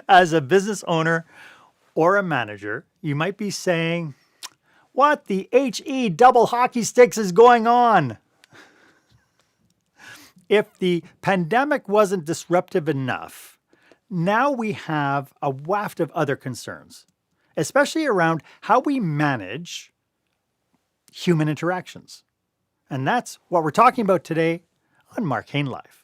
As a business owner or a manager, you might be saying, what the HE double hockey sticks is going on? If the pandemic wasn't disruptive enough, now we have a waft of other concerns, especially around how we manage human interactions. And that's what we're talking about today on Marc Haine Live.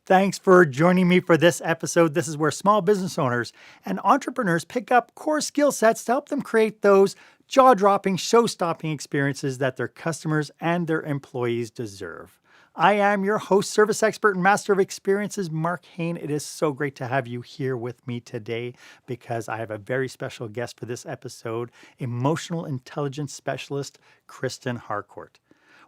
Thanks for joining me for this episode. This is where small business owners and entrepreneurs pick up core skill sets to help them create those jaw-dropping, show-stopping experiences that their customers and their employees deserve. I am your host, service expert, and master of experiences, Marc Haine. It is so great to have you here with me today because I have a very special guest for this episode, emotional intelligence specialist, Kristen Harcourt.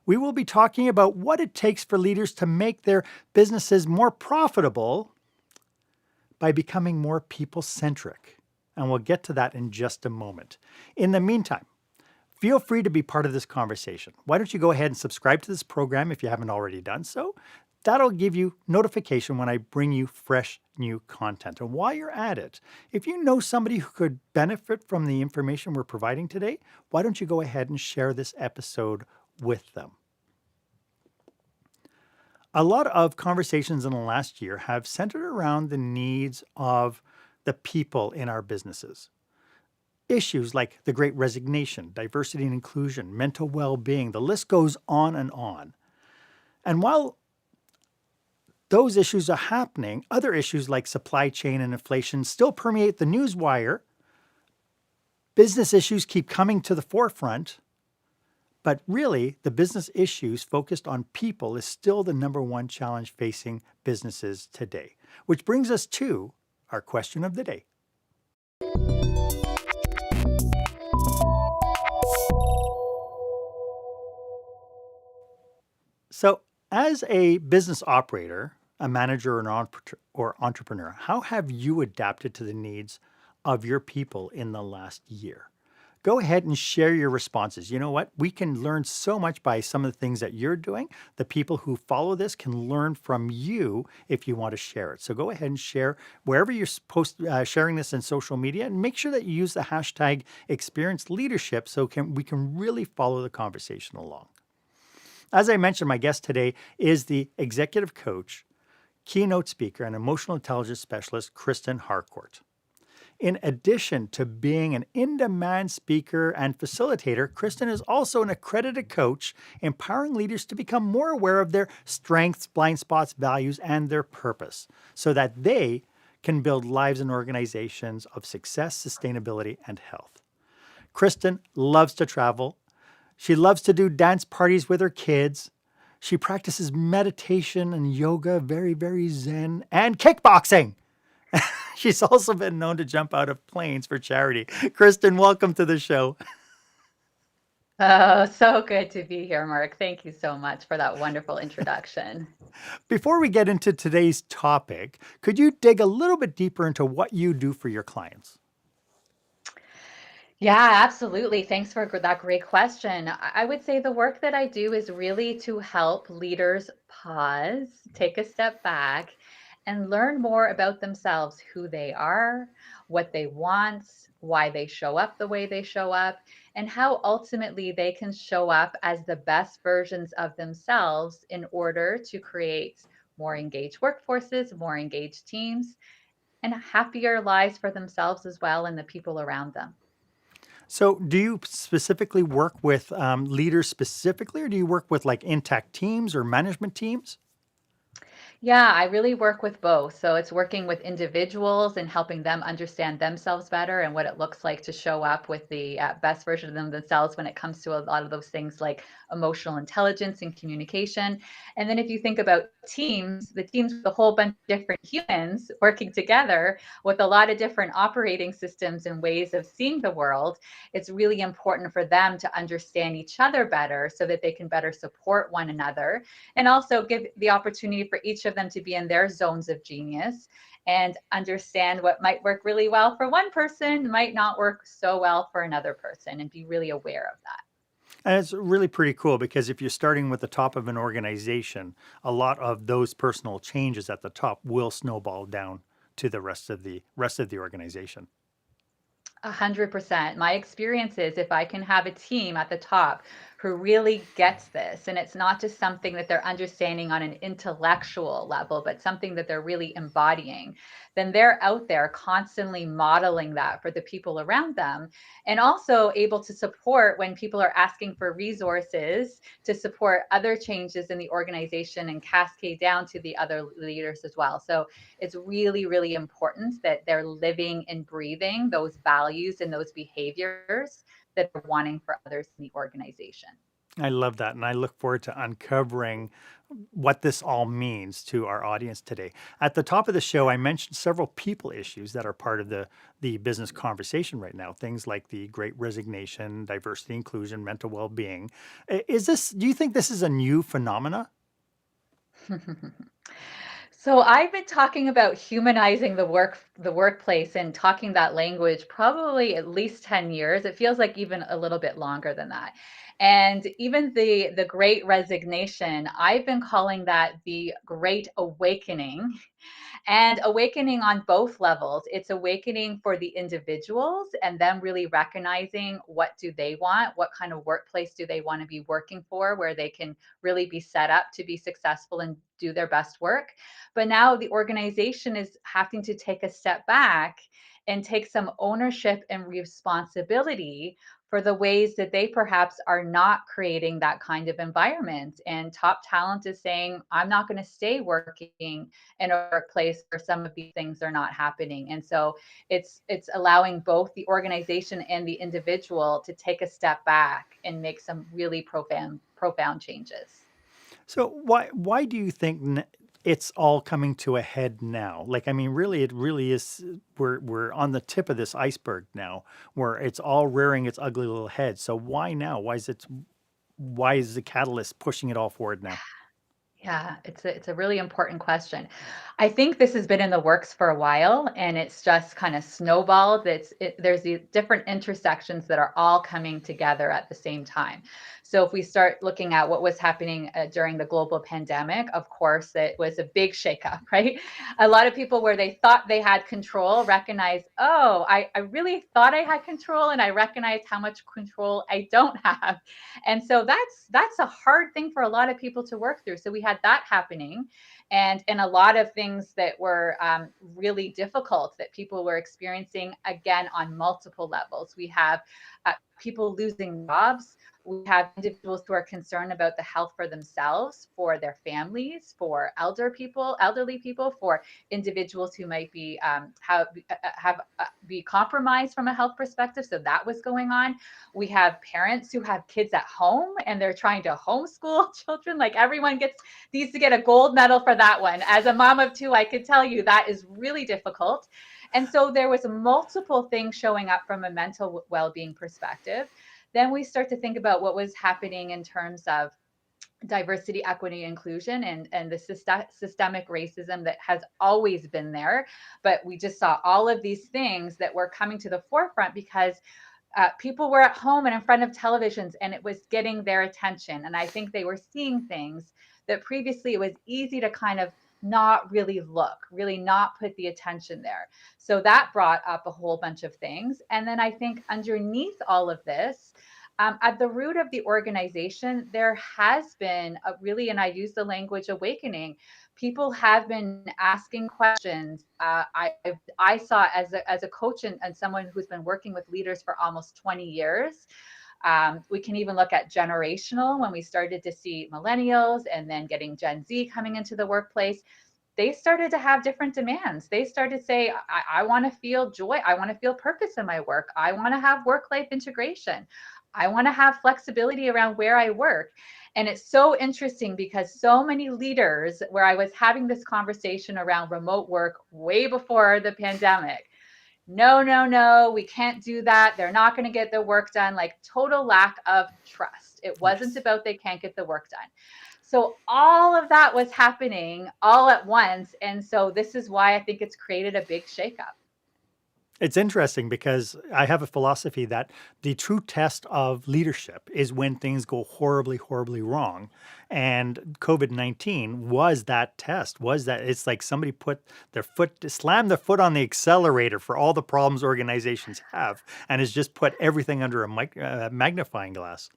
We will be talking about what it takes for leaders to make their businesses more profitable by becoming more people-centric. And we'll get to that in just a moment. In the meantime, feel free to be part of this conversation. Why don't you go ahead and subscribe to this program if you haven't already done so? That'll give you notification when I bring you fresh new content. And while you're at it, if you know somebody who could benefit from the information we're providing today, why don't you go ahead and share this episode with them? A lot of conversations in the last year have centered around the needs of the people in our businesses. Issues like the Great Resignation, diversity and inclusion, mental well-being, the list goes on and on. And while those issues are happening, other issues like supply chain and inflation still permeate the newswire. Business issues keep coming to the forefront. But really, the business issues focused on people is still the number one challenge facing businesses today. Which brings us to our question of the day. So, as a business operator, a manager, or entrepreneur, how have you adapted to the needs of your people in the last year? Go ahead and share your responses. You know what? We can learn so much by some of the things that you're doing. The people who follow this can learn from you if you want to share it. So go ahead and share wherever you're sharing this in social media, and make sure that you use the hashtag experience leadership so we can really follow the conversation along. As I mentioned, my guest today is the executive coach, keynote speaker, and emotional intelligence specialist, Kristen Harcourt. In addition to being an in-demand speaker and facilitator, Kristen is also an accredited coach, empowering leaders to become more aware of their strengths, blind spots, values, and their purpose, so that they can build lives and organizations of success, sustainability, and health. Kristen loves to travel. She loves to do dance parties with her kids. She practices meditation and yoga, very, very zen, and kickboxing. She's also been known to jump out of planes for charity. Kristen, welcome to the show. Oh, so good to be here, Marc. Thank you so much for that wonderful introduction. Before we get into today's topic, could you dig a little bit deeper into what you do for your clients? Yeah, absolutely. Thanks for that great question. I would say the work that I do is really to help leaders pause, take a step back, and learn more about themselves, who they are, what they want, why they show up the way they show up, and how ultimately they can show up as the best versions of themselves in order to create more engaged workforces, more engaged teams, and happier lives for themselves as well and the people around them. So do you specifically work with leaders specifically, or do you work with like intact teams or management teams? Yeah, I really work with both. So it's working with individuals and helping them understand themselves better and what it looks like to show up with the best version of themselves when it comes to a lot of those things like emotional intelligence and communication. And then if you think about teams, the teams with a whole bunch of different humans working together with a lot of different operating systems and ways of seeing the world, it's really important for them to understand each other better so that they can better support one another and also give the opportunity for each of them to be in their zones of genius and understand what might work really well for one person might not work so well for another person and be really aware of that. And it's really pretty cool because if you're starting with the top of an organization, a lot of those personal changes at the top will snowball down to the rest of the organization. 100%. My experience is if I can have a team at the top who really gets this, and it's not just something that they're understanding on an intellectual level, but something that they're really embodying, then they're out there constantly modeling that for the people around them, and also able to support when people are asking for resources to support other changes in the organization and cascade down to the other leaders as well. So it's really, really important that they're living and breathing those values and those behaviors that they're wanting for others in the organization. I love that. And I look forward to uncovering what this all means to our audience today. At the top of the show, I mentioned several people issues that are part of the business conversation right now. Things like the great resignation, diversity, inclusion, mental well-being. Do you think this is a new phenomena? So I've been talking about humanizing the workplace and talking that language probably at least 10 years. It feels like even a little bit longer than that. And even the great resignation, I've been calling that the great awakening, and awakening on both levels. It's awakening for the individuals and them really recognizing what do they want, what kind of workplace do they want to be working for, where they can really be set up to be successful and do their best work. But now the organization is having to take a step back and take some ownership and responsibility for the ways that they perhaps are not creating that kind of environment. And top talent is saying, I'm not going to stay working in a workplace where some of these things are not happening. And so it's allowing both the organization and the individual to take a step back and make some really profound changes. So why do you think it's all coming to a head now? Like, I mean, really, it really is. We're on the tip of this iceberg now, where it's all rearing its ugly little head. So why now? Why is the catalyst pushing it all forward now? Yeah, it's a really important question. I think this has been in the works for a while, and it's just kind of snowballed. There's these different intersections that are all coming together at the same time. So if we start looking at what was happening during the global pandemic, of course, it was a big shakeup, right? A lot of people where they thought they had control recognized, oh, I really thought I had control, and I recognized how much control I don't have. And so that's a hard thing for a lot of people to work through. So we had that happening, and a lot of things that were really difficult that people were experiencing again on multiple levels. We have people losing jobs. We have individuals who are concerned about the health for themselves, for their families, for elderly people, for individuals who might be have be compromised from a health perspective. So that was going on. We have parents who have kids at home and they're trying to homeschool children. Like everyone needs to get a gold medal for that one. As a mom of two, I could tell you that is really difficult. And so there was multiple things showing up from a mental well-being perspective. Then we start to think about what was happening in terms of diversity, equity, inclusion, and the systemic racism that has always been there. But we just saw all of these things that were coming to the forefront because people were at home and in front of televisions and it was getting their attention. And I think they were seeing things that previously it was easy to kind of not really look, really not put the attention there. So that brought up a whole bunch of things. And then I think underneath all of this, at the root of the organization, there has been a really, and I use the language awakening. People have been asking questions. I saw as a coach and someone who's been working with leaders for almost 20 years. We can even look at generational when we started to see millennials and then getting Gen Z coming into the workplace. They started to have different demands. They started to say, I want to feel joy. I want to feel purpose in my work. I want to have work life integration. I want to have flexibility around where I work. And it's so interesting because so many leaders, where I was having this conversation around remote work way before the pandemic, no, no, no, we can't do that. They're not going to get their work done. Like total lack of trust. It wasn't Yes. about they can't get the work done. So all of that was happening all at once. And so this is why I think it's created a big shakeup. It's interesting because I have a philosophy that the true test of leadership is when things go horribly, horribly wrong. And COVID-19 was that test, was that it's like somebody put their foot, slammed their foot on the accelerator for all the problems organizations have, and has just put everything under a magnifying glass.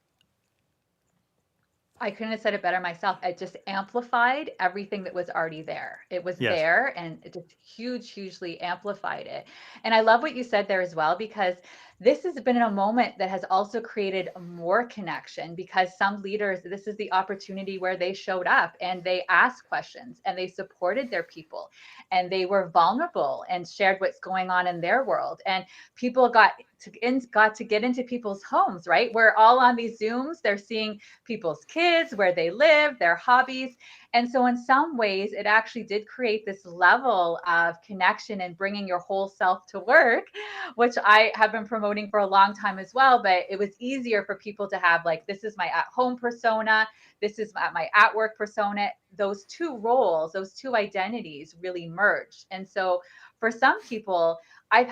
I couldn't have said it better myself. It just amplified everything that was already there. It was Yes. there and it just hugely amplified it. And I love what you said there as well, because this has been a moment that has also created more connection, because some leaders, this is the opportunity where they showed up and they asked questions and they supported their people and they were vulnerable and shared what's going on in their world. And people got to get into people's homes, right? We're all on these Zooms. They're seeing people's kids, where they live, their hobbies. And so, in some ways, it actually did create this level of connection and bringing your whole self to work, which I have been promoting for a long time as well. But it was easier for people to have, like, this is my at home persona, this is my at work persona. Those two roles, those two identities really merged. And so, for some people, I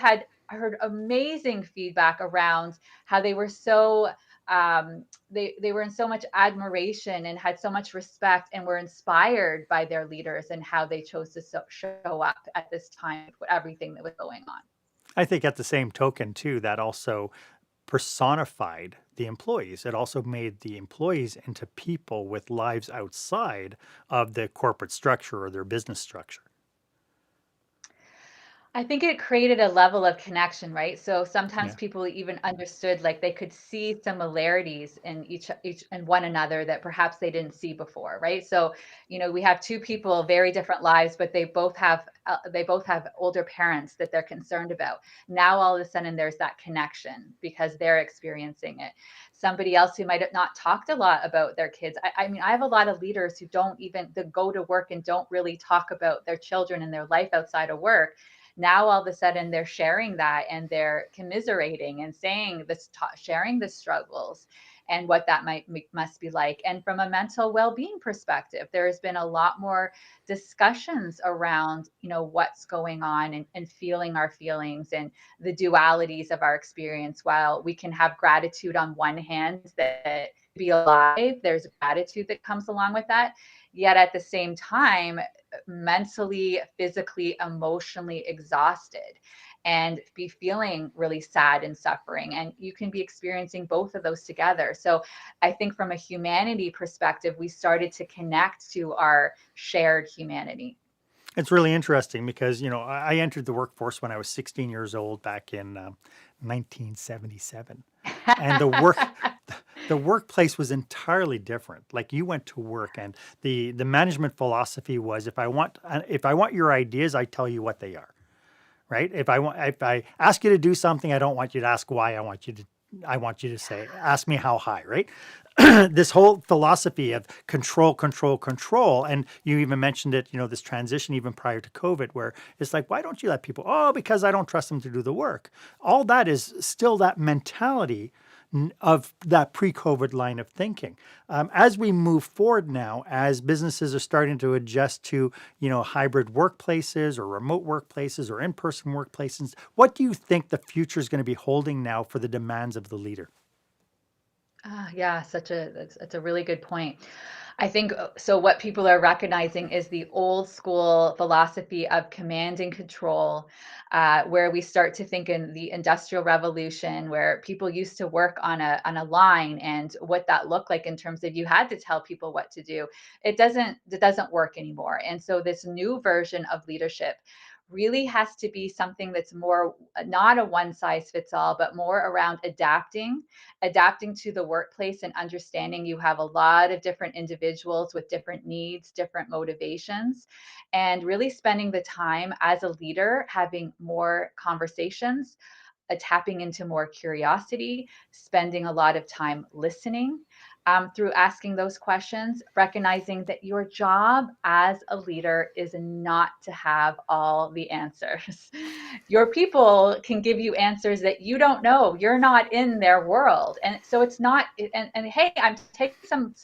heard amazing feedback around how they were so they were in so much admiration and had so much respect and were inspired by their leaders and how they chose to show up at this time with everything that was going on. I think at the same token too, that also personified the employees. It also made the employees into people with lives outside of the corporate structure or their business structure. I think it created a level of connection, right? So sometimes Yeah. people even understood, like they could see similarities in each and one another that perhaps they didn't see before, right? So, we have two people, very different lives, but they both have older parents that they're concerned about. Now all of a sudden there's that connection because they're experiencing it. Somebody else who might have not talked a lot about their kids. I mean, I have a lot of leaders who don't even that go to work and don't really talk about their children and their life outside of work. Now all of a sudden they're sharing that and they're commiserating and saying this, sharing the struggles and what that must be like. And from a mental well-being perspective, there has been a lot more discussions around, what's going on, and feeling our feelings and the dualities of our experience. While we can have gratitude on one hand, that be alive, there's gratitude that comes along with that. Yet at the same time, mentally, physically, emotionally exhausted and be feeling really sad and suffering. And you can be experiencing both of those together. So I think from a humanity perspective, we started to connect to our shared humanity. It's really interesting because, I entered the workforce when I was 16 years old back in 1977. And the workplace was entirely different. Like you went to work and the management philosophy was if I want your ideas, I tell you what they are. Right? If I ask you to do something, I don't want you to ask why. I want you to say, ask me how high, right? This whole philosophy of control, control, control. And you even mentioned it, this transition even prior to COVID, where it's like, why don't you let people? Oh, because I don't trust them to do the work. All that is still that mentality of that pre-COVID line of thinking. As we move forward now, as businesses are starting to adjust to, hybrid workplaces or remote workplaces or in-person workplaces, what do you think the future is going to be holding now for the demands of the leader? Yeah, that's a really good point. I think so. What people are recognizing is the old school philosophy of command and control, where we start to think in the Industrial Revolution, where people used to work on a line, and what that looked like in terms of you had to tell people what to do. It doesn't work anymore. And so this new version of leadership really has to be something that's more not a one size fits all, but more around adapting to the workplace and understanding you have a lot of different individuals with different needs, different motivations, and really spending the time as a leader having more conversations, tapping into more curiosity, spending a lot of time listening, through asking those questions, recognizing that your job as a leader is not to have all the answers. Your people can give you answers that you don't know. You're not in their world. And so it's not, and hey, I'm taking some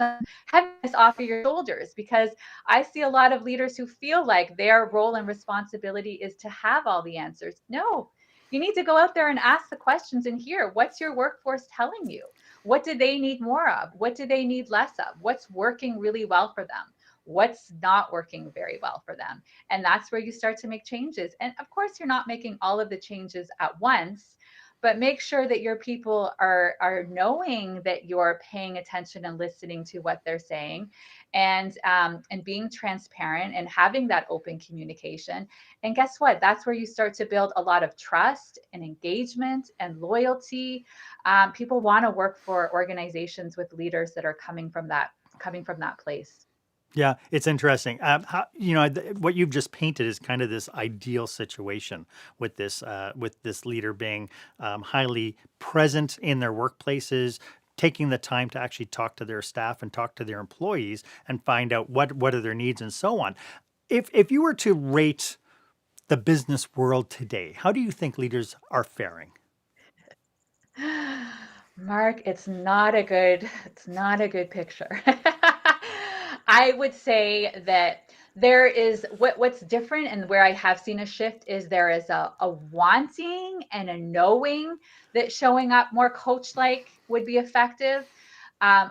heaviness off of your shoulders, because I see a lot of leaders who feel like their role and responsibility is to have all the answers. No, You need to go out there and ask the questions and hear, what's your workforce telling you? What do they need more of? What do they need less of? What's working really well for them? What's not working very well for them? And that's where you start to make changes. And of course, you're not making all of the changes at once, but make sure that your people are knowing that you're paying attention and listening to what they're saying, and being transparent and having that open communication. And guess what? That's where you start to build a lot of trust and engagement and loyalty. People want to work for organizations with leaders that are coming from that place. Yeah, it's interesting. What you've just painted is kind of this ideal situation with this leader being highly present in their workplaces, taking the time to actually talk to their staff and talk to their employees and find out what are their needs and so on. If you were to rate the business world today, how do you think leaders are faring? Mark, it's not a good picture. I would say that what's different, and where I have seen a shift is there is a wanting and a knowing that showing up more coach like would be effective.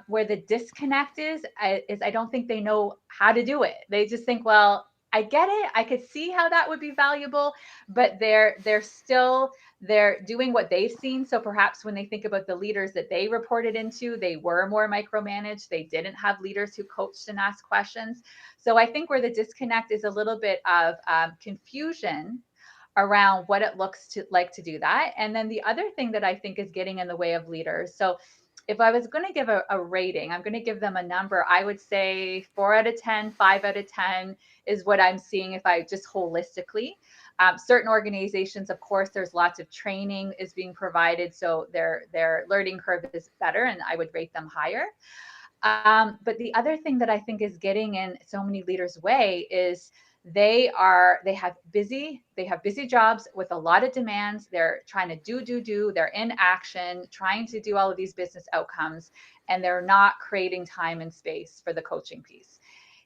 Where the disconnect is I don't think they know how to do it. They just think, well, I get it. I could see how that would be valuable, but they're doing what they've seen. So perhaps when they think about the leaders that they reported into, they were more micromanaged. They didn't have leaders who coached and asked questions. So I think where the disconnect is a little bit of confusion around what it looks like to do that. And then the other thing that I think is getting in the way of leaders. So if I was going to give a rating, I'm going to give them a number. I would say 4 out of 10, 5 out of 10 is what I'm seeing if I just holistically. Certain organizations, of course, there's lots of training is being provided, so their learning curve is better, and I would rate them higher. But the other thing that I think is getting in so many leaders' way is they have busy jobs with a lot of demands. They're trying to do. They're in action, trying to do all of these business outcomes, and they're not creating time and space for the coaching piece.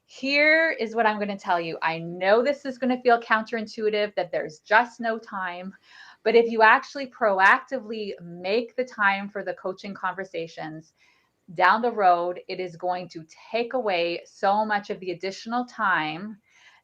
Here is what I'm going to tell you. I know this is going to feel counterintuitive that there's just no time, but if you actually proactively make the time for the coaching conversations, down the road, it is going to take away so much of the additional time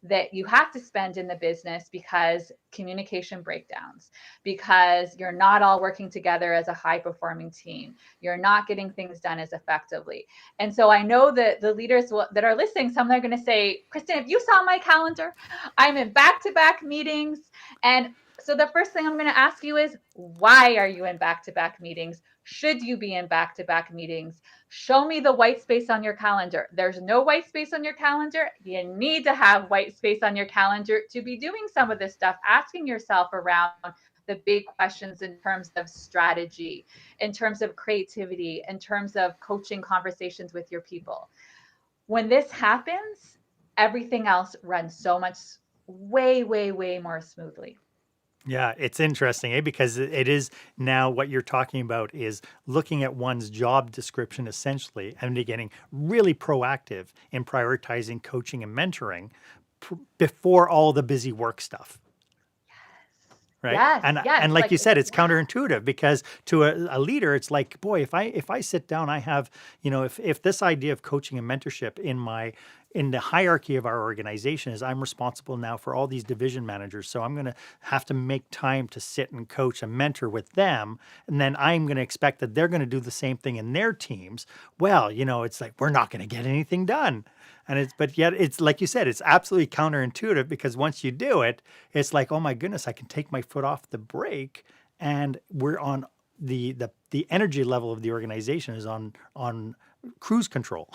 that you have to spend in the business because communication breakdowns, because you're not all working together as a high performing team. You're not getting things done as effectively. And so I know that the leaders that are listening, some are going to say, Kristen, if you saw my calendar, I'm in back to back meetings. And so the first thing I'm going to ask you is, why are you in back to back meetings? Should you be in back to back meetings? Show me the white space on your calendar. There's no white space on your calendar. You need to have white space on your calendar to be doing some of this stuff, asking yourself around the big questions in terms of strategy, in terms of creativity, in terms of coaching conversations with your people. When this happens, everything else runs so much way more smoothly. Yeah, it's interesting, because it is now what you're talking about is looking at one's job description essentially and getting really proactive in prioritizing coaching and mentoring before all the busy work stuff. Right. Yes, And yes. like Like, you said, it's wow. counterintuitive because to a leader, it's like, boy, if I sit down, I have, if this idea of coaching and mentorship in the hierarchy of our organization is I'm responsible now for all these division managers. So I'm gonna have to make time to sit and coach and mentor with them. And then I'm gonna expect that they're gonna do the same thing in their teams. Well, it's like we're not gonna get anything done. But yet it's like you said, it's absolutely counterintuitive because once you do it, it's like, oh my goodness, I can take my foot off the brake, and we're on the energy level of the organization is on cruise control.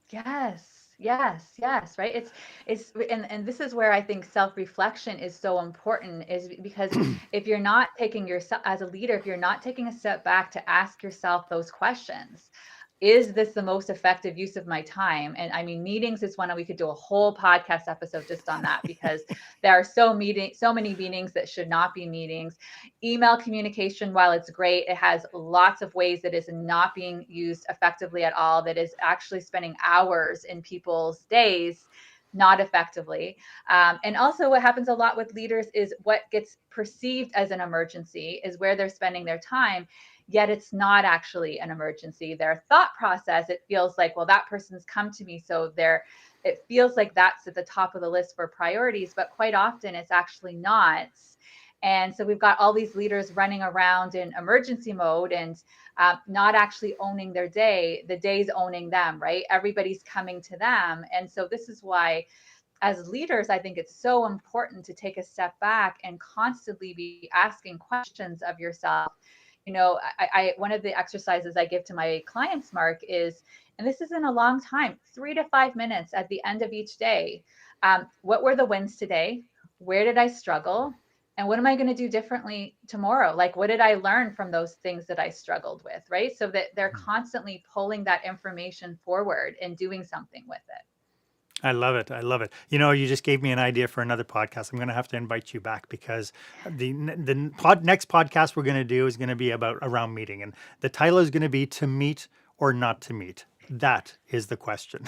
Yes, right. And this is where I think self-reflection is so important, is because if you're not taking yourself as a leader, if you're not taking a step back to ask yourself those questions, is this the most effective use of my time? And I mean, meetings is one, we could do a whole podcast episode just on that, because there are so many meetings that should not be meetings. Email communication, while it's great, it has lots of ways that is not being used effectively at all, that is actually spending hours in people's days not effectively. And also, what happens a lot with leaders is what gets perceived as an emergency is where they're spending their time. Yet it's not actually an emergency. Their thought process, it feels like, well, that person's come to me, so it feels like that's at the top of the list for priorities, but quite often it's actually not. And so we've got all these leaders running around in emergency mode and not actually owning their day. The day's owning them, right? Everybody's coming to them. And so this is why, as leaders, I think it's so important to take a step back and constantly be asking questions of yourself. One of the exercises I give to my clients, Mark, is, and this isn't a long time, 3 to 5 minutes at the end of each day. What were the wins today? Where did I struggle? And what am I going to do differently tomorrow? Like, what did I learn from those things that I struggled with? Right. So that they're constantly pulling that information forward and doing something with it. I love it. I love it. You just gave me an idea for another podcast. I'm going to have to invite you back because the next podcast we're going to do is going to be about around meeting, and the title is going to be "To Meet or Not to Meet." That is the question.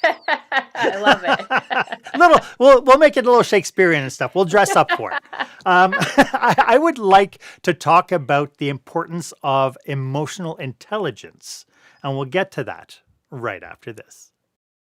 I love it. We'll make it a little Shakespearean and stuff. We'll dress up for it. I would like to talk about the importance of emotional intelligence, and we'll get to that right after this.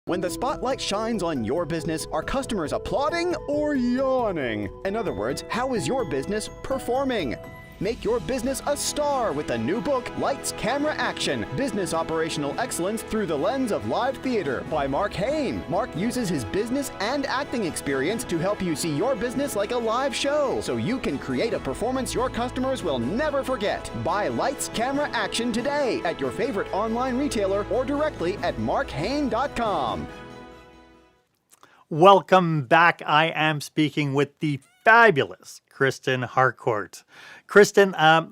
When the spotlight shines on your business, are customers applauding or yawning? In other words, how is your business performing? Make your business a star with the new book, Lights, Camera, Action, Business Operational Excellence Through the Lens of Live Theater by Marc Haine. Marc uses his business and acting experience to help you see your business like a live show so you can create a performance your customers will never forget. Buy Lights, Camera, Action today at your favorite online retailer or directly at marchaine.com. Welcome back. I am speaking with the fabulous Kristen Harcourt. Kristen, a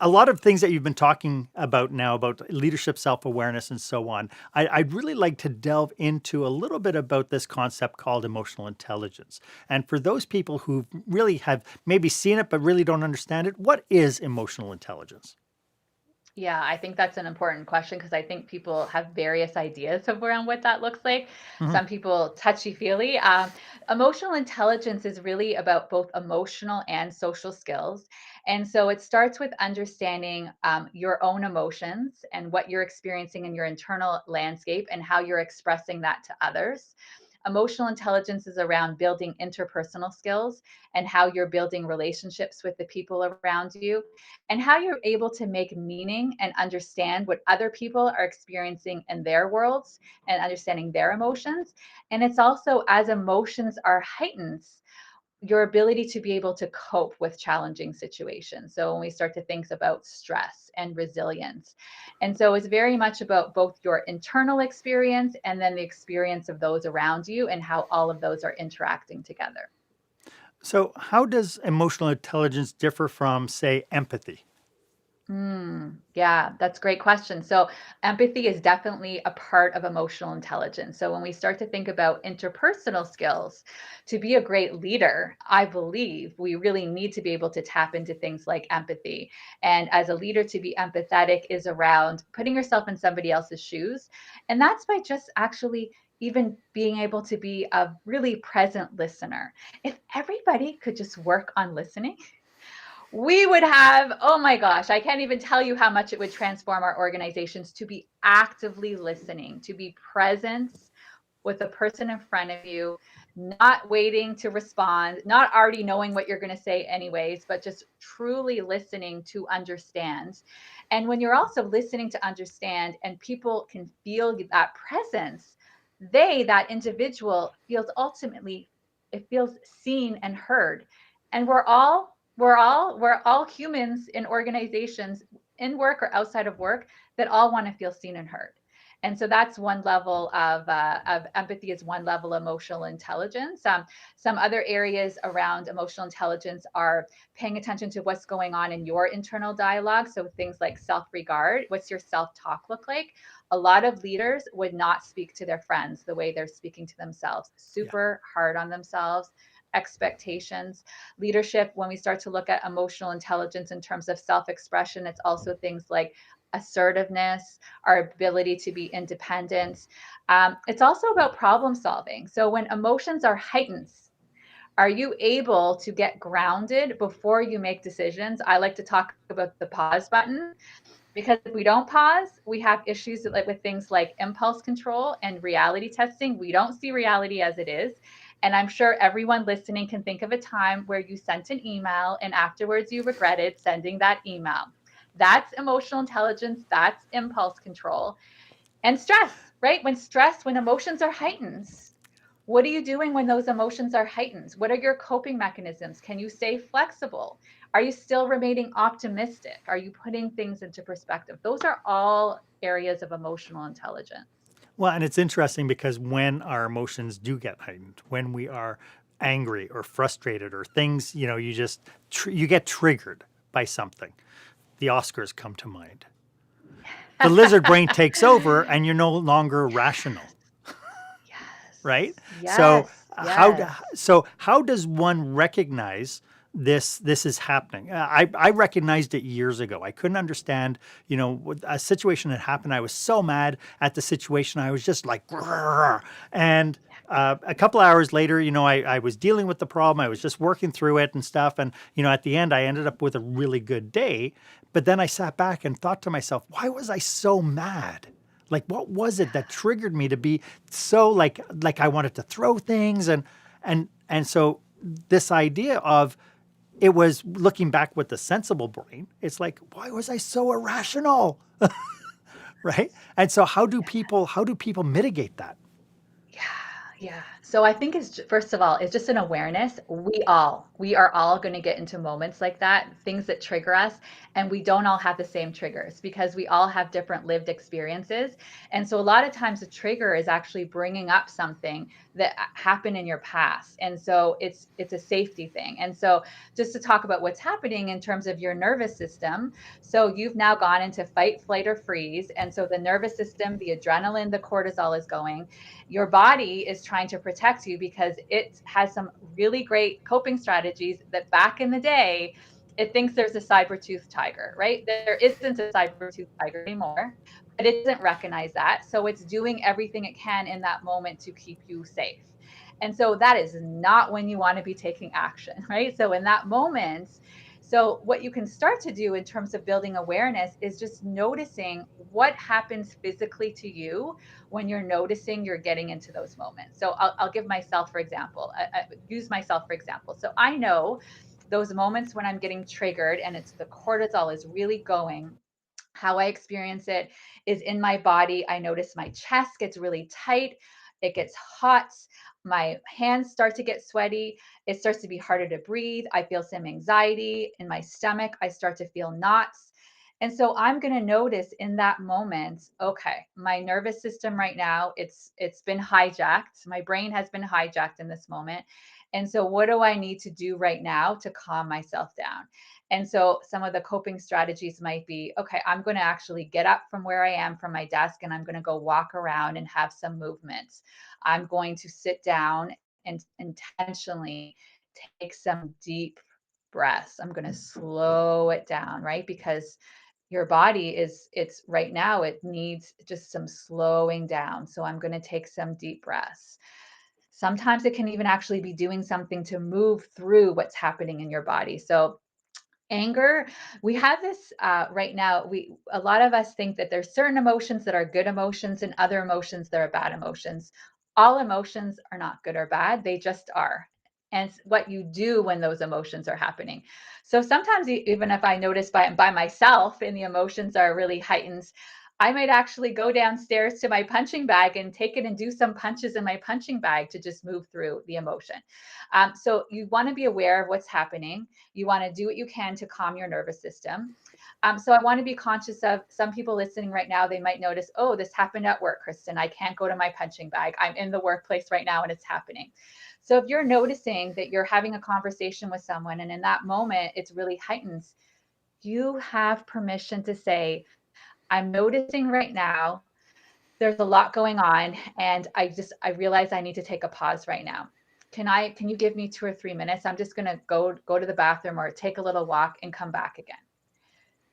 lot of things that you've been talking about now about leadership, self-awareness, and so on. I'd really like to delve into a little bit about this concept called emotional intelligence. And for those people who really have maybe seen it but really don't understand it, what is emotional intelligence? Yeah, I think that's an important question because I think people have various ideas of around what that looks like. Mhm. Some people touchy-feely. Emotional intelligence is really about both emotional and social skills. And so it starts with understanding your own emotions and what you're experiencing in your internal landscape and how you're expressing that to others. Emotional intelligence is around building interpersonal skills and how you're building relationships with the people around you and how you're able to make meaning and understand what other people are experiencing in their worlds and understanding their emotions. And it's also, as emotions are heightened, your ability to be able to cope with challenging situations. So when we start to think about stress and resilience. And so it's very much about both your internal experience and then the experience of those around you and how all of those are interacting together. So how does emotional intelligence differ from, say, empathy? Yeah, that's a great question. So, empathy is definitely a part of emotional intelligence. So, when we start to think about interpersonal skills, to be a great leader, I believe we really need to be able to tap into things like empathy. And as a leader, to be empathetic is around putting yourself in somebody else's shoes. And that's by just actually even being able to be a really present listener. If everybody could just work on listening, we would have, oh my gosh, I can't even tell you how much it would transform our organizations to be actively listening, to be present with the person in front of you, not waiting to respond, not already knowing what you're going to say, anyways, but just truly listening to understand. And when you're also listening to understand and people can feel that presence, that individual, feels ultimately, it feels seen and heard. And we're all humans in organizations, in work or outside of work, that all want to feel seen and heard. And so that's one level of empathy, is one level of emotional intelligence. Some other areas around emotional intelligence are paying attention to what's going on in your internal dialogue. So things like self-regard. What's your self-talk look like? A lot of leaders would not speak to their friends the way they're speaking to themselves. Yeah. Super hard on themselves. Expectations. Leadership, when we start to look at emotional intelligence in terms of self expression, it's also things like assertiveness, our ability to be independent. It's also about problem solving. So when emotions are heightened, are you able to get grounded before you make decisions? I like to talk about the pause button, because if we don't pause, we have issues with things like impulse control and reality testing. We don't see reality as it is. And I'm sure everyone listening can think of a time where you sent an email and afterwards you regretted sending that email. That's emotional intelligence, that's impulse control. And stress, right? When emotions are heightened, what are you doing when those emotions are heightened? What are your coping mechanisms? Can you stay flexible? Are you still remaining optimistic? Are you putting things into perspective? Those are all areas of emotional intelligence. Well, and it's interesting because when our emotions do get heightened, when we are angry or frustrated or things, you get triggered by something. The Oscars come to mind. The lizard brain takes over and you're no longer rational, right? Yes, So yes, how yes. how does one recognize this is happening? I recognized it years ago. I couldn't understand, a situation had happened. I was so mad at the situation. I was just like, "Grrr." And a couple hours later, I was dealing with the problem. I was just working through it and stuff. And, at the end, I ended up with a really good day. But then I sat back and thought to myself, why was I so mad? Like, what was it that triggered me to be so like I wanted to throw things and so this idea of it was looking back with the sensible brain. It's like, why was I so irrational? Right? And so how do people mitigate that? Yeah, yeah. So I think first of all, it's just an awareness. We are all going to get into moments like that, things that trigger us, and we don't all have the same triggers because we all have different lived experiences. And so a lot of times the trigger is actually bringing up something that happened in your past. And so it's a safety thing. And so just to talk about what's happening in terms of your nervous system, so you've now gone into fight, flight, or freeze. And so the nervous system, the adrenaline, the cortisol is going. Your body is trying to protect you because it has some really great coping strategies that back in the day, it thinks there's a saber-toothed tiger, right? There isn't a saber-toothed tiger anymore, but it doesn't recognize that. So it's doing everything it can in that moment to keep you safe. And so that is not when you want to be taking action, right? So in that moment, so what you can start to do in terms of building awareness is just noticing what happens physically to you when you're noticing you're getting into those moments. So I'll give myself, for example, use myself, for example. So I know those moments when I'm getting triggered and it's the cortisol is really going. How I experience it is in my body. I notice my chest gets really tight. It gets hot. My hands start to get sweaty. It starts to be harder to breathe. I feel some anxiety in my stomach. I start to feel knots. And so I'm going to notice in that moment, okay, my nervous system right now, it's been hijacked. My brain has been hijacked in this moment. And so what do I need to do right now to calm myself down? And so some of the coping strategies might be, okay, I'm going to actually get up from where I am from my desk and I'm going to go walk around and have some movement. I'm going to sit down and intentionally take some deep breaths. I'm going to slow it down, right? Because your body it's right now, it needs just some slowing down. So I'm going to take some deep breaths. Sometimes it can even actually be doing something to move through what's happening in your body. So anger, we have this right now. We A lot of us think that there's certain emotions that are good emotions and other emotions that are bad emotions. All emotions are not good or bad, they just are. And what you do when those emotions are happening. So sometimes even if I notice by myself and the emotions are really heightened, I might actually go downstairs to my punching bag and take it and do some punches in my punching bag to just move through the emotion. So you want to be aware of what's happening. You want to do what you can to calm your nervous system. So I want to be conscious of some people listening right now. They might notice, oh, this happened at work, Kristen. I can't go to my punching bag. I'm in the workplace right now and it's happening. So if you're noticing that you're having a conversation with someone and in that moment it's really heightened, you have permission to say, I'm noticing right now there's a lot going on and I realize I need to take a pause right now. Can you give me 2 or 3 minutes? I'm just going to go to the bathroom or take a little walk and come back again.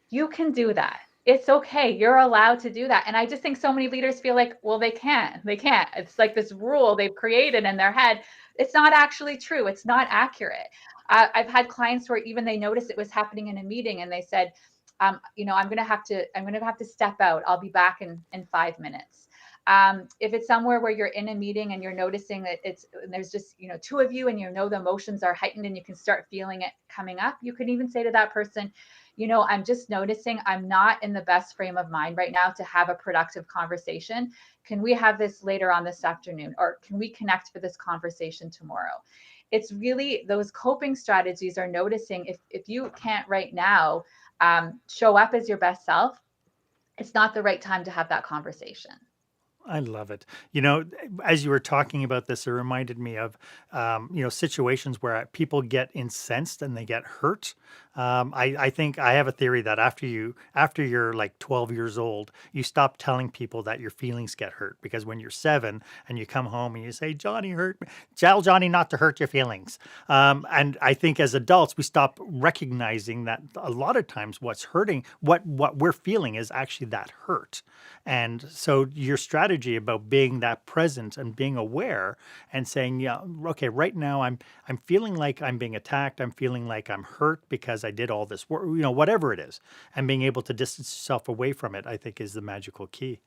You can do that. It's okay. You're allowed to do that. And I just think so many leaders feel like, well, they can't. They can't. It's like this rule they've created in their head. It's not actually true. It's not accurate. I've had clients where even they noticed it was happening in a meeting and they said, I'm going to have to step out. I'll be back in 5 minutes. If it's somewhere where you're in a meeting and you're noticing that there's just, two of you and the emotions are heightened and you can start feeling it coming up, you can even say to that person, I'm just noticing I'm not in the best frame of mind right now to have a productive conversation. Can we have this later on this afternoon? Or can we connect for this conversation tomorrow? It's really those coping strategies are noticing if you can't right now show up as your best self, it's not the right time to have that conversation. I love it. As you were talking about this, it reminded me of, situations where people get incensed and they get hurt. I think I have a theory that after you're like 12 years old, you stop telling people that your feelings get hurt, because when you're 7 and you come home and you say, Johnny hurt me, tell Johnny not to hurt your feelings. And I think as adults, we stop recognizing that a lot of times what's hurting, what we're feeling is actually that hurt. And so your strategy about being that present and being aware and saying, yeah, okay, right now I'm feeling like I'm being attacked. I'm feeling like I'm hurt because I did all this work, whatever it is, and being able to distance yourself away from it, I think is the magical key.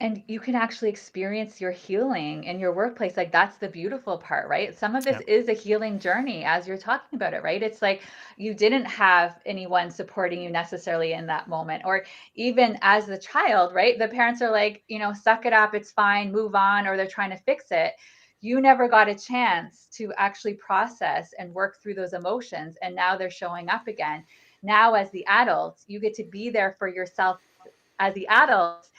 And you can actually experience your healing in your workplace. Like that's the beautiful part, right? Some of this Yeah. is a healing journey as you're talking about it, right? It's like you didn't have anyone supporting you necessarily in that moment. Or even as a child, right? The parents are like, suck it up, it's fine, move on, or they're trying to fix it. You never got a chance to actually process and work through those emotions. And now they're showing up again. Now, as the adult, you get to be there for yourself as the adult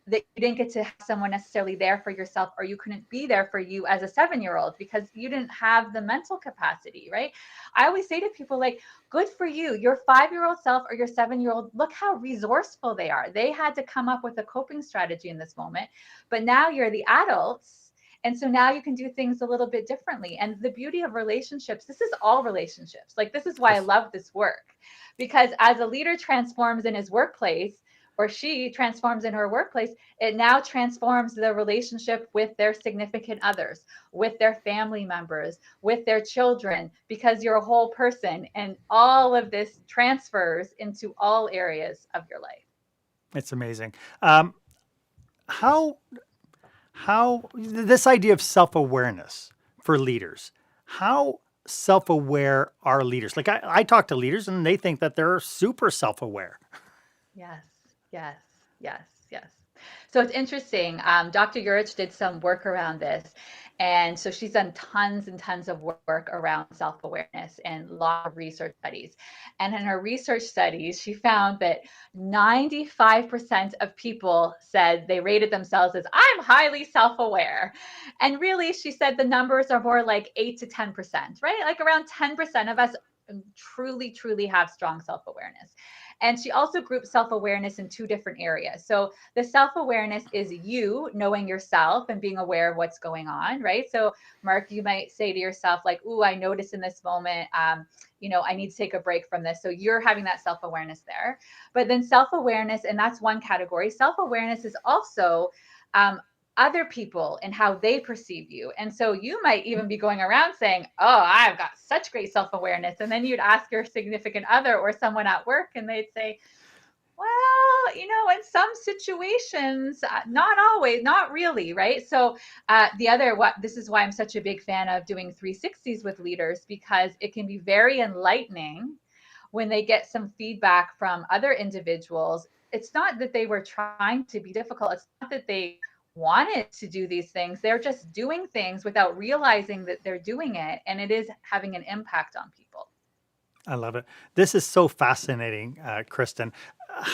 that you didn't get to have someone necessarily there for yourself, or you couldn't be there for you as a 7-year-old because you didn't have the mental capacity, right? I always say to people, like, good for you, your 5-year-old self or your 7-year-old, look how resourceful they are. They had to come up with a coping strategy in this moment, but now you're the adults. And so now you can do things a little bit differently. And the beauty of relationships, this is all relationships. Like, this is why I Yes. love this work, because as a leader transforms in his workplace, or she transforms in her workplace, it now transforms the relationship with their significant others, with their family members, with their children, because you're a whole person. And all of this transfers into all areas of your life. It's amazing. How this idea of self-awareness for leaders, how self-aware are leaders? Like I talk to leaders and they think that they're super self-aware. Yes, yes, yes, yes. So it's interesting. Dr. Urich did some work around this. And so she's done tons and tons of work around self awareness and a lot of research studies. And in her research studies, she found that 95% of people said they rated themselves as, I'm highly self aware. And really, she said the numbers are more like 8 to 10%, right? Like around 10% of us truly, truly have strong self awareness. And she also groups self awareness in 2 different areas. So the self awareness is you knowing yourself and being aware of what's going on, right? So, Marc, you might say to yourself, like, ooh, I noticed in this moment, I need to take a break from this. So you're having that self awareness there. But then self awareness, and that's one category. Self awareness is also um, other people and how they perceive you. And so you might even be going around saying, oh, I've got such great self awareness. And then you'd ask your significant other or someone at work, and they'd say, well, in some situations, not always, not really, right? So, this is why I'm such a big fan of doing 360s with leaders, because it can be very enlightening when they get some feedback from other individuals. It's not that they were trying to be difficult. It's not that they wanted to do these things. They're just doing things without realizing that they're doing it. And it is having an impact on people. I love it. This is so fascinating, Kristen.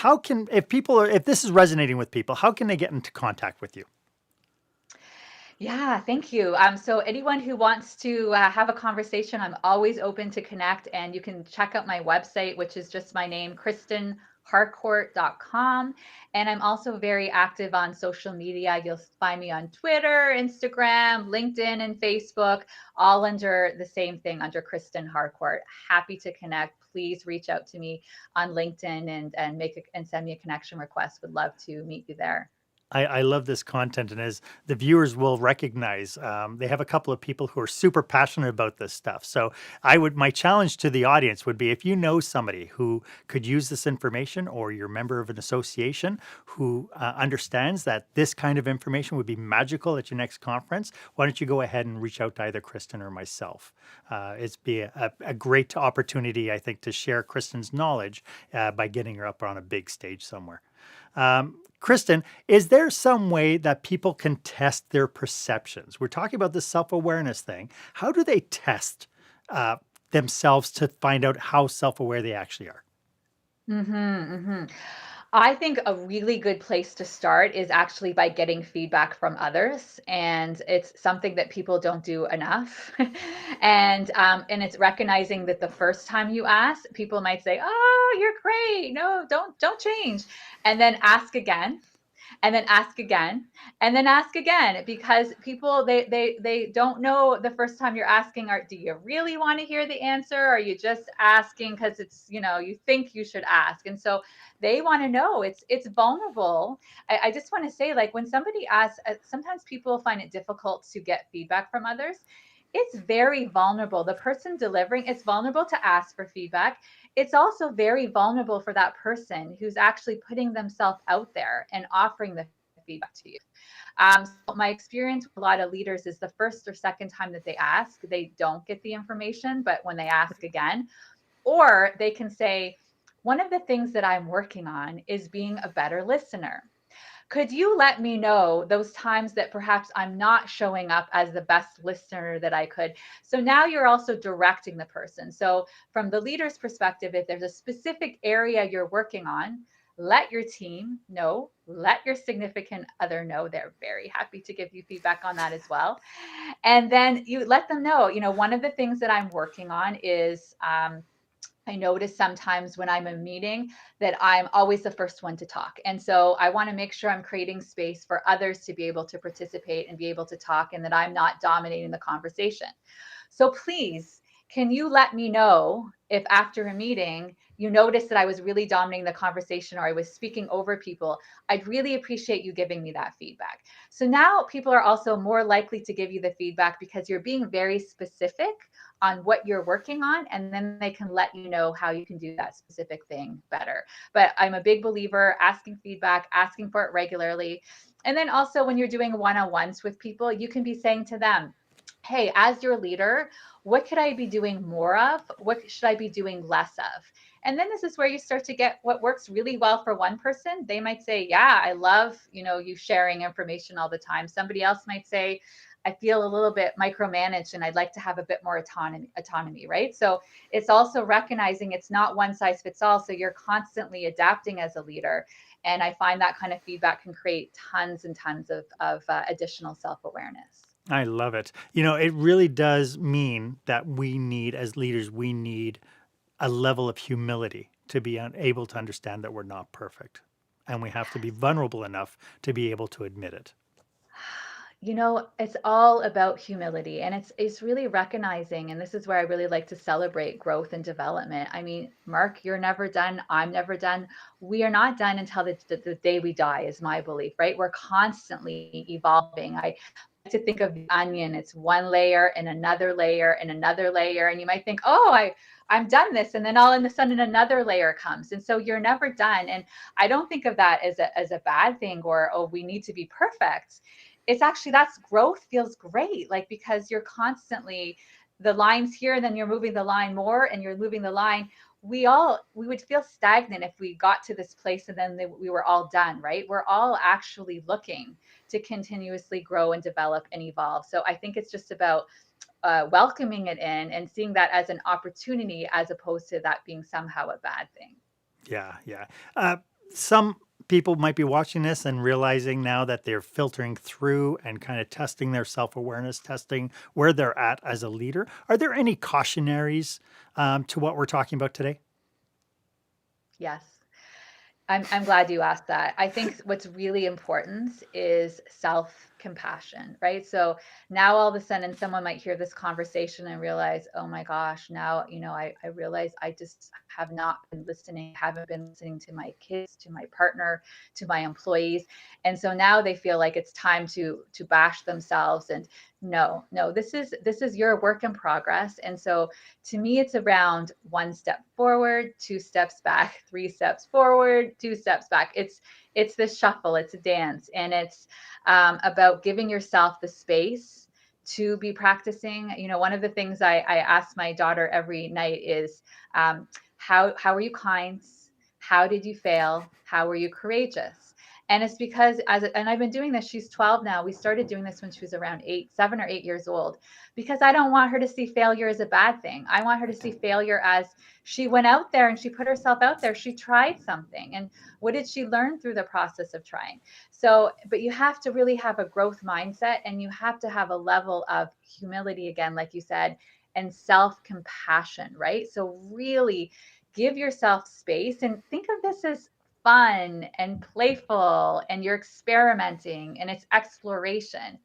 If this is resonating with people, how can they get into contact with you? Yeah, thank you. So anyone who wants to have a conversation, I'm always open to connect, and you can check out my website, which is just my name, KristenHarcourt.com. And I'm also very active on social media. You'll find me on Twitter, Instagram, LinkedIn, and Facebook, all under the same thing, under Kristen Harcourt. Happy to connect. please reach out to me on LinkedIn and send me a connection request. Would love to meet you there. I love this content, and as the viewers will recognize, they have a couple of people who are super passionate about this stuff. So my challenge to the audience would be, if you know somebody who could use this information, or you're a member of an association who understands that this kind of information would be magical at your next conference, why don't you go ahead and reach out to either Kristen or myself? It's be a great opportunity, I think, to share Kristen's knowledge by getting her up on a big stage somewhere. Kristen, is there some way that people can test their perceptions? We're talking about the self-awareness thing. How do they test themselves to find out how self-aware they actually are? I think a really good place to start is actually by getting feedback from others, and it's something that people don't do enough. And it's recognizing that the first time you ask, people might say, "Oh, you're great. No, don't change," and then ask again, and then ask again, and then ask again, because people, they don't know the first time you're asking, or do you really want to hear the answer, or are you just asking because it's, you think you should ask? And so they want to know. It's vulnerable. I just want to say, like, when somebody asks, sometimes people find it difficult to get feedback from others. It's very vulnerable. The person delivering, it's vulnerable to ask for feedback. It's also very vulnerable for that person who's actually putting themselves out there and offering the feedback to you. So my experience with a lot of leaders is the first or second time that they ask, they don't get the information, but when they ask again, or they can say, one of the things that I'm working on is being a better listener. Could you let me know those times that perhaps I'm not showing up as the best listener that I could? So now you're also directing the person. So from the leader's perspective, if there's a specific area you're working on, let your team know, let your significant other know. They're very happy to give you feedback on that as well. And then you let them know, one of the things that I'm working on is, I notice sometimes when I'm in a meeting that I'm always the first one to talk. And so I want to make sure I'm creating space for others to be able to participate and be able to talk, and that I'm not dominating the conversation. So please, can you let me know if after a meeting you notice that I was really dominating the conversation, or I was speaking over people? I'd really appreciate you giving me that feedback. So now people are also more likely to give you the feedback because you're being very specific on what you're working on, and then they can let you know how you can do that specific thing better. But I'm a big believer asking feedback, asking for it regularly. And then also when you're doing one-on-ones with people, you can be saying to them, hey, as your leader, what could I be doing more of? What should I be doing less of? And then this is where you start to get what works really well for one person. They might say, yeah, I love, you sharing information all the time. Somebody else might say, I feel a little bit micromanaged and I'd like to have a bit more autonomy, right? So it's also recognizing it's not one size fits all. So you're constantly adapting as a leader. And I find that kind of feedback can create tons and tons of additional self-awareness. I love it. It really does mean that as leaders, we need a level of humility to be able to understand that we're not perfect. And we have to be vulnerable enough to be able to admit it. It's all about humility, and it's really recognizing, and this is where I really like to celebrate growth and development. I mean, Marc, you're never done. I'm never done. We are not done until the day we die, is my belief, right? We're constantly evolving. I like to think of the onion. It's one layer and another layer and another layer. And you might think, oh, I'm done this. And then all of a sudden another layer comes. And so you're never done. And I don't think of that as a bad thing, or, oh, we need to be perfect. It's actually, that's growth feels great, like, because you're constantly, the lines here, and then you're moving the line more and you're moving the line. We would feel stagnant if we got to this place and then we were all done, right? We're all actually looking to continuously grow and develop and evolve. So I think it's just about welcoming it in and seeing that as an opportunity, as opposed to that being somehow a bad thing. Yeah, yeah. Some people might be watching this and realizing now that they're filtering through and kind of testing their self-awareness, testing where they're at as a leader. Are there any cautionaries to what we're talking about today? Yes. I'm glad you asked that. I think what's really important is compassion, right? So now all of a sudden someone might hear this conversation and realize, oh my gosh, now, I realize I just have not been listening, haven't been listening to my kids, to my partner, to my employees. And so now they feel like it's time to bash themselves. And no, this is your work in progress. And so to me, it's around one step forward, two steps back, three steps forward, two steps back. It's this shuffle, it's a dance, and it's about giving yourself the space to be practicing. One of the things I ask my daughter every night is, how are you kind? How did you fail? How were you courageous? And it's because and I've been doing this, she's 12 now. We started doing this when she was around 7 or 8 years old, because I don't want her to see failure as a bad thing. I want her to see failure as she went out there and she put herself out there. She tried something. And what did she learn through the process of trying? So, but you have to really have a growth mindset, and you have to have a level of humility, again, like you said, and self-compassion, right? So really give yourself space and think of this as fun and playful, and you're experimenting and it's exploration.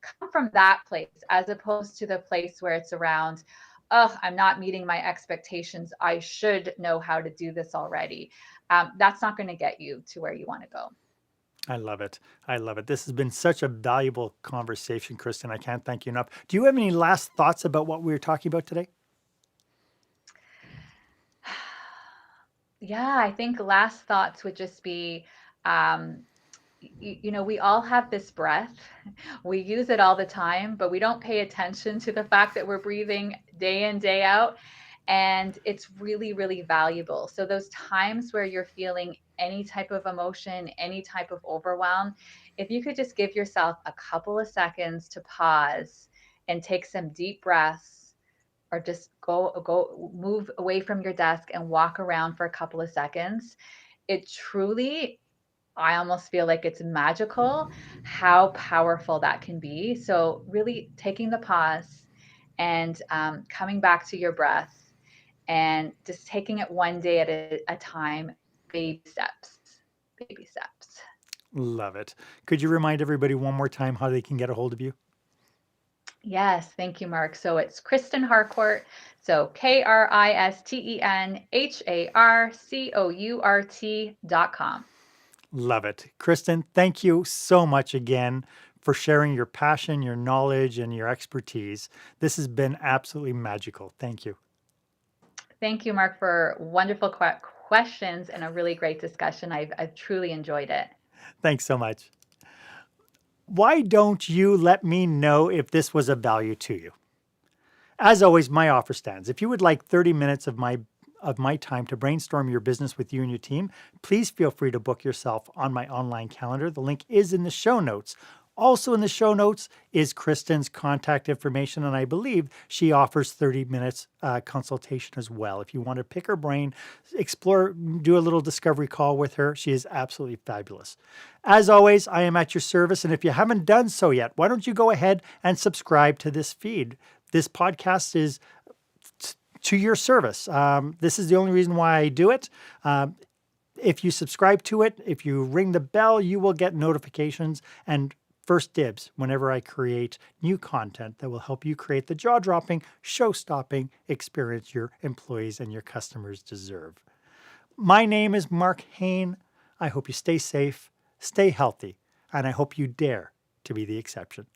Come from that place as opposed to the place where it's around, oh, I'm not meeting my expectations, I should know how to do this already. That's not going to get you to where you want to go. I love it. I love it. This has been such a valuable conversation, Kristen. I can't thank you enough. Do you have any last thoughts about what we were talking about today? Yeah, I think last thoughts would just be, we all have this breath. We use it all the time, but we don't pay attention to the fact that we're breathing day in, day out. And it's really, really valuable. So those times where you're feeling any type of emotion, any type of overwhelm, if you could just give yourself a couple of seconds to pause and take some deep breaths, or just go move away from your desk and walk around for a couple of seconds, it truly, I almost feel like it's magical how powerful that can be. So really taking the pause and coming back to your breath and just taking it one day at a time, baby steps, baby steps. Love it. Could you remind everybody one more time how they can get a hold of you? Yes, thank you, Mark. So it's Kristen Harcourt. So KristenHarcourt.com. Love it. Kristen, thank you so much again for sharing your passion, your knowledge, and your expertise. This has been absolutely magical. Thank you. Thank you, Mark, for wonderful questions and a really great discussion. I've truly enjoyed it. Thanks so much. Why don't you let me know if this was of value to you? As always, my offer stands. If you would like 30 minutes of my time to brainstorm your business with you and your team, please feel free to book yourself on my online calendar. The link is in the show notes. Also in the show notes is Kristen's contact information, and I believe she offers 30 minutes consultation as well. If you want to pick her brain, explore, do a little discovery call with her, she is absolutely fabulous. As always, I am at your service, and if you haven't done so yet, why don't you go ahead and subscribe to this feed? This podcast is to your service. This is the only reason why I do it. If you subscribe to it, if you ring the bell, you will get notifications and first dibs whenever I create new content that will help you create the jaw-dropping, show-stopping experience your employees and your customers deserve. My name is Marc Haine. I hope you stay safe, stay healthy, and I hope you dare to be the exception.